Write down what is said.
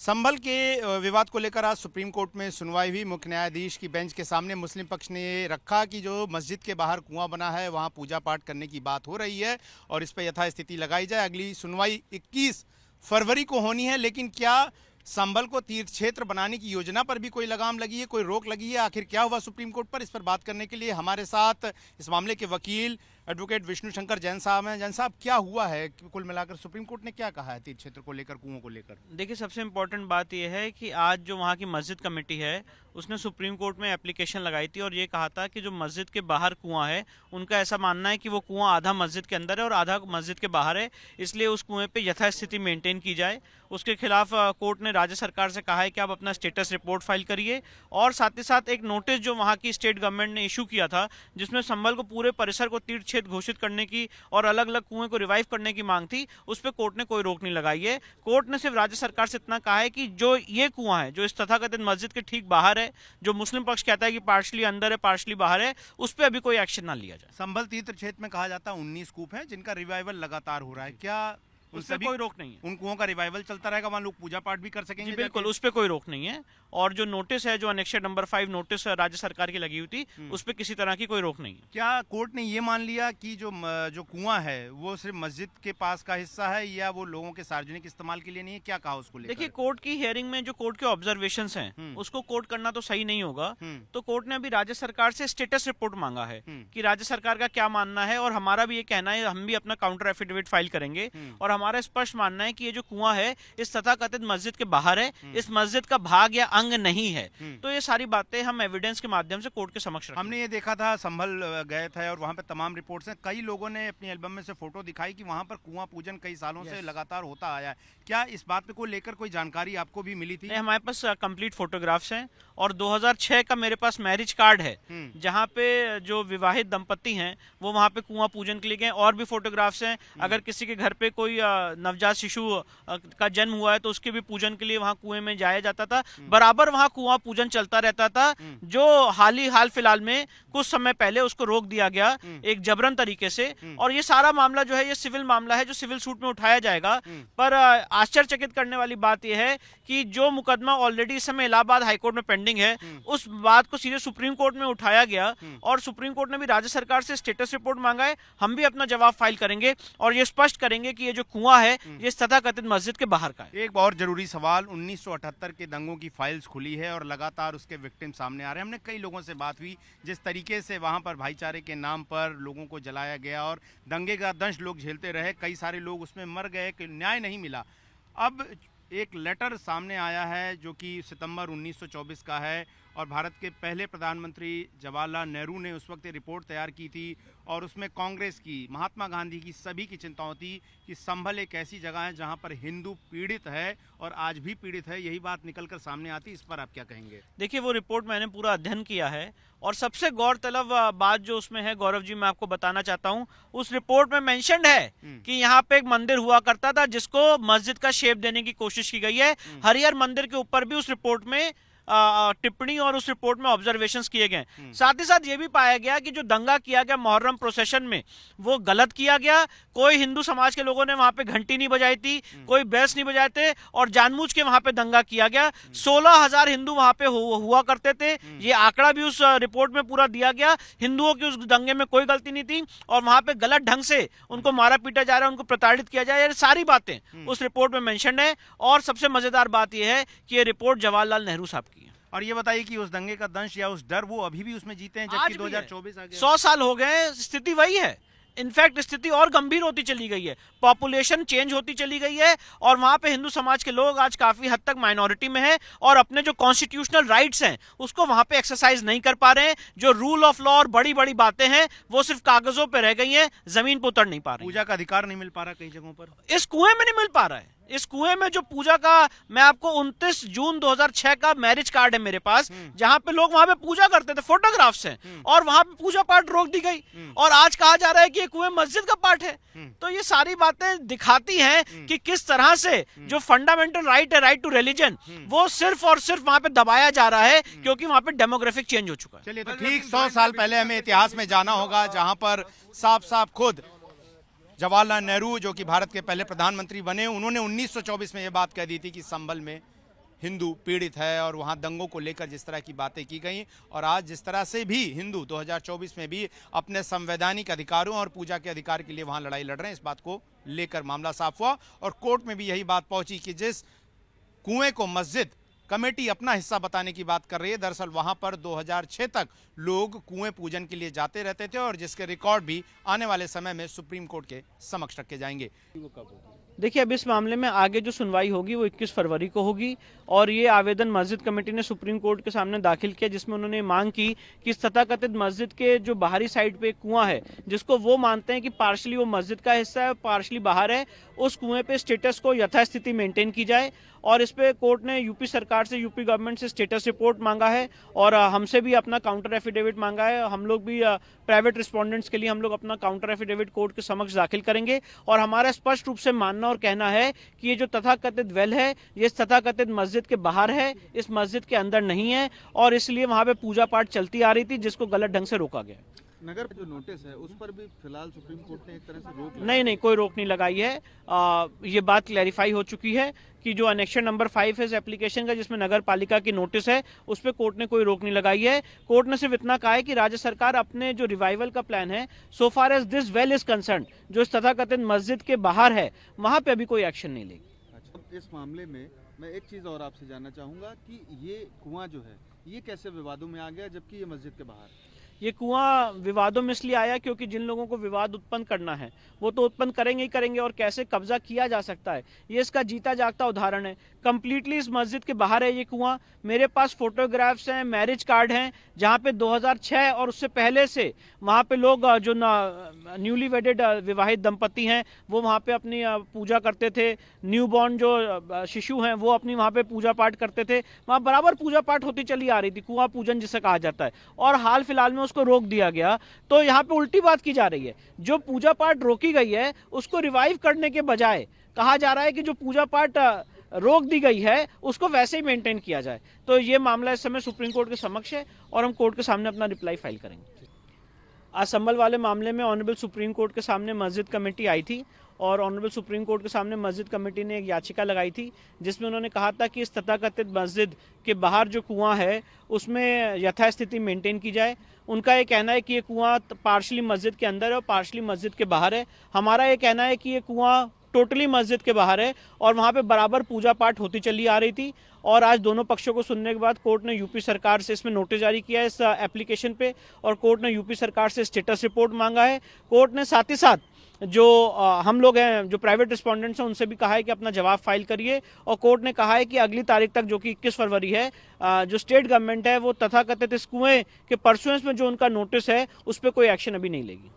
संभल के विवाद को लेकर आज सुप्रीम कोर्ट में सुनवाई हुई। मुख्य न्यायाधीश की बेंच के सामने मुस्लिम पक्ष ने ये रखा कि जो मस्जिद के बाहर कुआं बना है वहां पूजा पाठ करने की बात हो रही है और इस पर यथास्थिति लगाई जाए। अगली सुनवाई 21 फरवरी को होनी है, लेकिन क्या संभल को तीर्थ क्षेत्र बनाने की योजना पर भी कोई लगाम लगी है, कोई रोक लगी है? आखिर क्या हुआ सुप्रीम कोर्ट पर? इस पर बात करने के लिए हमारे साथ इस मामले के वकील एडवोकेट विष्णु शंकर जैन साहब हैं। जैन साहब, क्या हुआ है? कुल मिलाकर सुप्रीम कोर्ट ने क्या कहा है तीर्थ क्षेत्र को लेकर, कुओं को लेकर? देखिए, सबसे इम्पोर्टेंट बात यह है कि आज जो वहाँ की मस्जिद कमेटी है उसने सुप्रीम कोर्ट में एप्लीकेशन लगाई थी और ये कहा था कि जो मस्जिद के बाहर कुआं है, उनका ऐसा मानना है कि वो कुआं आधा मस्जिद के अंदर है और आधा मस्जिद के बाहर है, इसलिए उस कुएं पे यथास्थिति मेंटेन की जाए। उसके खिलाफ कोर्ट ने राज्य सरकार से कहा है कि आप अपना स्टेटस रिपोर्ट फाइल करिए और साथ ही साथ एक नोटिस जो वहाँ की स्टेट गवर्नमेंट ने इशू किया था, जिसमें संभल को पूरे परिसर को तीर्थ क्षेत्र घोषित करने की और अलग अलग कुएं को रिवाइव करने की मांग थी, उस पर कोर्ट ने कोई रोक नहीं लगाई है। कोर्ट ने सिर्फ राज्य सरकार से इतना कहा है कि जो ये कुआं है, जो इस तथाकथित मस्जिद के ठीक बाहर है, जो मुस्लिम पक्ष कहता है कि पार्शली अंदर है पार्शली बाहर है, उस पर अभी कोई एक्शन ना लिया जाए। संभल तीर्थ क्षेत्र में कहा जाता है 19 कूप हैं जिनका रिवाइवल लगातार हो रहा है, क्या उससे कोई रोक नहीं है? उन कुओं का रिवाइवल चलता रहेगा, वहां लोग पूजा पाठ भी कर सकेंगे? बिल्कुल, उस पर कोई रोक नहीं है। और जो नोटिस है, जो अनेक्शन नंबर 5 नोटिस राज्य सरकार की लगी हुई थी, उस पर किसी तरह की कोई रोक नहीं है। क्या कोर्ट ने ये मान लिया कि जो कुआं है वो सिर्फ मस्जिद के पास का हिस्सा है या वो लोगों के सार्वजनिक इस्तेमाल के लिए नहीं है? क्या कहा उसको लेकर? देखिए, कोर्ट की हियरिंग में जो कोर्ट के ऑब्जर्वेशंस हैं उसको कोर्ट करना तो सही नहीं होगा, तो कोर्ट ने अभी राज्य सरकार से स्टेटस रिपोर्ट मांगा है कि राज्य सरकार का क्या मानना है। और हमारा भी ये कहना है, हम भी अपना काउंटर एफिडेविट फाइल करेंगे और हमारा स्पष्ट मानना है कि ये जो कुआं है इस तथाकथित मस्जिद के बाहर है, इस मस्जिद का भाग या अंग नहीं है। तो ये सारी बातें हम एविडेंस के माध्यम से कोर्ट के समक्ष रखेंगे। हमने ये देखा था, संभल गए थे और वहां पे तमाम रिपोर्ट्स हैं, कई लोगों ने अपनी एल्बम में से फोटो दिखाई कि वहां पर कुआं पूजन कई सालों से लगातार होता आया है। क्या इस बात पे को लेकर कोई जानकारी आपको भी मिली थी? हमारे पास कंप्लीट फोटोग्राफ्स हैं और 2006 का मेरे पास मैरिज कार्ड है जहाँ पे जो विवाहित दंपति हैं वो वहाँ पे कुआं पूजन के लिए गए। और भी फोटोग्राफ्स हैं, अगर किसी के घर पे कोई नवजात शिशु का जन्म हुआ है तो उसके भी पूजन के लिए वहाँ कुएं में जाया जाता था। बराबर वहाँ कुआं पूजन चलता रहता था, जो हाल फिलहाल में कुछ समय पहले उसको रोक दिया गया एक जबरन तरीके से। और ये सारा मामला जो है ये सिविल मामला है जो सिविल सूट में उठाया जाएगा। पर आश्चर्यचकित करने वाली बात यह है कि जो मुकदमा ऑलरेडी इस समय इलाहाबाद हाईकोर्ट में पेंडिंग है, उस बात को सीधे सुप्रीम कोर्ट में उठाया गया और सुप्रीम कोर्ट ने भी राज्य सरकार से स्टेटस रिपोर्ट मांगा है। हम भी अपना जवाब फाइल करेंगे और ये स्पष्ट करेंगे कि ये जो कुआं है ये तथाकथित मस्जिद के बाहर का है। एक और जरूरी सवाल, 1978 के दंगों की फाइल्स खुली है और लगातार उसके विक्टिम सामने आ रहे हैं। हमने कई लोगों से बात हुई, जिस तरीके से वहां पर भाईचारे के नाम पर लोगों को जलाया गया और दंगे का दंश लोग झेलते रहे, कई सारे लोग उसमें मर गए, कि न्याय नहीं मिला। अब एक लेटर सामने आया है जो कि सितंबर 1924 का है और भारत के पहले प्रधानमंत्री जवाहरलाल नेहरू ने उस वक्त रिपोर्ट तैयार की थी और उसमें कांग्रेस की, महात्मा गांधी की, सभी की चिंताओं थी कि संभल एक ऐसी जगह है जहां पर हिंदू पीड़ित है और आज भी पीड़ित है। यही बात निकलकर सामने आती, इस पर आप क्या कहेंगे? देखिए, वो रिपोर्ट मैंने पूरा अध्ययन किया है और सबसे गौरतलब बात जो उसमें है, गौरव जी, मैं आपको बताना चाहता हूं, उस रिपोर्ट में मेंशन्ड है कि यहाँ पे एक मंदिर हुआ करता था जिसको मस्जिद का शेप देने की कोशिश की गई है। हरिहर मंदिर के ऊपर भी उस रिपोर्ट में टिप्पणी और उस रिपोर्ट में ऑब्जर्वेशंस किए गए। साथ ही साथ ये भी पाया गया कि जो दंगा किया गया मुहर्रम प्रोसेशन में वो गलत किया गया। कोई हिंदू समाज के लोगों ने वहां पे घंटी नहीं बजाई थी, कोई बेस नहीं बजाए थे और जानबूझ के वहां पे दंगा किया गया। 16,000 हिंदू वहां पे हुआ करते थे, ये आंकड़ा भी उस रिपोर्ट में पूरा दिया गया। हिंदुओं की उस दंगे में कोई गलती नहीं थी और वहां पे गलत ढंग से उनको मारा पीटा जा रहा है, उनको प्रताड़ित किया जा रहा है। सारी बातें उस रिपोर्ट में मेंशन है और सबसे मजेदार बात यह है कि ये रिपोर्ट जवाहरलाल नेहरू साहब की है। और ये बताइए कि उस दंगे का दंश या उस डर वो अभी भी उसमें जीते हैं, जबकि 2024 आ गया, 100 साल हो गए, स्थिति वही है। इनफैक्ट स्थिति और गंभीर होती चली गई है, पॉपुलेशन चेंज होती चली गई है और वहां पे हिंदू समाज के लोग आज काफी हद तक माइनॉरिटी में है और अपने जो कॉन्स्टिट्यूशनल राइट्स हैं उसको वहां पे एक्सरसाइज नहीं कर पा रहे हैं। जो रूल ऑफ लॉ और बड़ी बड़ी बातें हैं वो सिर्फ कागजों पे रह गई हैं, जमीन पर उतर नहीं पा रही। पूजा का अधिकार नहीं मिल पा रहा कई जगहों पर, इस कुएं में नहीं मिल पा रहा है। इस कुएं में जो पूजा का, मैं आपको 29 जून 2006 का मैरिज कार्ड है मेरे पास, जहां पे लोग वहां पे पूजा करते थे, फोटोग्राफ्स हैं, और वहां पे पूजा पाठ रोक दी गई और आज कहा जा रहा है कि ये कुएं मस्जिद का पार्ट है। तो ये सारी बातें दिखाती हैं कि किस तरह से जो फंडामेंटल राइट है, राइट टू रिलीजन, वो सिर्फ और सिर्फ वहां पे दबाया जा रहा है क्योंकि वहां पे डेमोग्राफिक चेंज हो चुका है। चलिए, तो ठीक 100 साल पहले हमें इतिहास में जाना होगा जहां पर साफ साफ खुद जवाहरलाल नेहरू, जो कि भारत के पहले प्रधानमंत्री बने, उन्होंने 1924 में यह बात कह दी थी कि संभल में हिंदू पीड़ित है और वहां दंगों को लेकर जिस तरह की बातें की गई और आज जिस तरह से भी हिंदू 2024 में भी अपने संवैधानिक अधिकारों और पूजा के अधिकार के लिए वहां लड़ाई लड़ रहे हैं, इस बात को लेकर मामला साफ हुआ और कोर्ट में भी यही बात पहुंची कि जिस कुएं को मस्जिद कमेटी अपना हिस्सा बताने की बात कर रही है, दरअसल वहां पर 2006 तक लोग कुएं पूजन के लिए जाते रहते थे और जिसके रिकॉर्ड भी आने वाले समय में सुप्रीम कोर्ट के समक्ष रखे जाएंगे। देखिए, अब इस मामले में आगे जो सुनवाई होगी वो 21 फरवरी को होगी और ये आवेदन मस्जिद कमेटी ने सुप्रीम कोर्ट के सामने दाखिल किया, जिसमें उन्होंने मांग की कि इस तथाकथित मस्जिद के जो बाहरी साइड पे एक कुआं है, जिसको वो मानते हैं कि पार्शली वो मस्जिद का हिस्सा है, पार्शली बाहर है, उस कुएं पे स्टेटस को यथास्थिति मेंटेन की जाए। और इस पे कोर्ट ने यूपी सरकार से, यूपी गवर्नमेंट से स्टेटस रिपोर्ट मांगा है और हमसे भी अपना काउंटर एफिडेविट मांगा है। हम लोग भी प्राइवेट रिस्पोंडेंट्स के लिए हम लोग अपना काउंटर एफिडेविट कोर्ट के समक्ष दाखिल करेंगे और हमारा स्पष्ट रूप से मानना और कहना है कि ये जो तथाकथित वेल है, ये इस तथाकथित मस्जिद के बाहर है, इस मस्जिद के अंदर नहीं है और इसलिए वहां पे पूजा पाठ चलती आ रही थी, जिसको गलत ढंग से रोका गया। नगर जो नोटिस है उस पर भी फिलहाल सुप्रीम कोर्ट ने एक तरह से रोक नहीं, कोई रोक नहीं लगाई है। ये बात क्लैरिफाई हो चुकी है कि जो एनेक्शन नंबर 5 है इस एप्लीकेशन का, जिसमें नगर पालिका की नोटिस है, उस पर कोर्ट ने कोई रोक नहीं लगाई है। कोर्ट ने सिर्फ इतना कहा है कि राज्य सरकार अपने जो रिवाइवल का प्लान है, so far as this well is concern, जो इस तथाकथित मस्जिद के बाहर है, वहां पे अभी कोई एक्शन नहीं लेगी। अच्छा, इस मामले में मैं एक चीज और आपसे जानना चाहूंगा कि ये कुआं जो है ये कैसे विवादों में आ गया, जबकि ये मस्जिद के बाहर? ये कुआं विवादों में इसलिए आया क्योंकि जिन लोगों को विवाद उत्पन्न करना है वो तो उत्पन्न करेंगे ही करेंगे और कैसे कब्जा किया जा सकता है ये इसका जीता जागता उदाहरण है। कंप्लीटली इस मस्जिद के बाहर है ये कुआं। मेरे पास फोटोग्राफ्स हैं, मैरिज कार्ड हैं, जहां पे 2006 और उससे पहले से वहां पे लोग जो न्यूली वेडेड विवाहित दंपति हैं वो वहां पे अपनी पूजा करते थे। न्यूबॉर्न जो शिशु हैं वो अपनी वहां पे पूजा पाठ करते थे। वहां बराबर पूजा पाठ होती चली आ रही थी, कुआं पूजन जिसे कहा जाता है। और हाल फिलहाल में उसको रोक दिया गया, तो यहाँ पे उल्टी बात की जा रही है। जो पूजा पाठ रोकी गई है उसको रिवाइव करने के बजाय कहा जा रहा है कि जो पूजा पाठ रोक दी गई है उसको वैसे ही मेंटेन किया जाए। तो ये मामला इस समय सुप्रीम कोर्ट के समक्ष है और हम कोर्ट के सामने अपना रिप्लाई फाइल करेंगे। आज संभल वाले मामले में ऑनरेबल सुप्रीम कोर्ट के सामने मस्जिद कमेटी आई थी और ऑनरेबल सुप्रीम कोर्ट के सामने मस्जिद कमेटी ने एक याचिका लगाई थी, जिसमें उन्होंने कहा था कि इस तथाकथित मस्जिद के बाहर जो कुआं है उसमें यथास्थिति मेंटेन की जाए। उनका ये कहना है कि ये कुआं पार्शली मस्जिद के अंदर है और पार्शली मस्जिद के बाहर है। हमारा ये कहना है कि ये कुआं टोटली मस्जिद के बाहर है और वहां पे बराबर पूजा पाठ होती चली आ रही थी। और आज दोनों पक्षों को सुनने के बाद कोर्ट ने यूपी सरकार से इसमें नोटिस जारी किया है इस एप्लीकेशन पे और कोर्ट ने यूपी सरकार से स्टेटस रिपोर्ट मांगा है। कोर्ट ने साथ ही साथ जो हम लोग हैं, जो प्राइवेट रिस्पोंडेंट्स हैं, उनसे भी कहा है कि अपना जवाब फाइल करिए और कोर्ट ने कहा है कि अगली तारीख तक, जो कि 21 फरवरी है, जो स्टेट गवर्नमेंट है वो तथाकथित इस कुएं के परसुएंस में जो उनका नोटिस है उस पर कोई एक्शन अभी नहीं लेगी।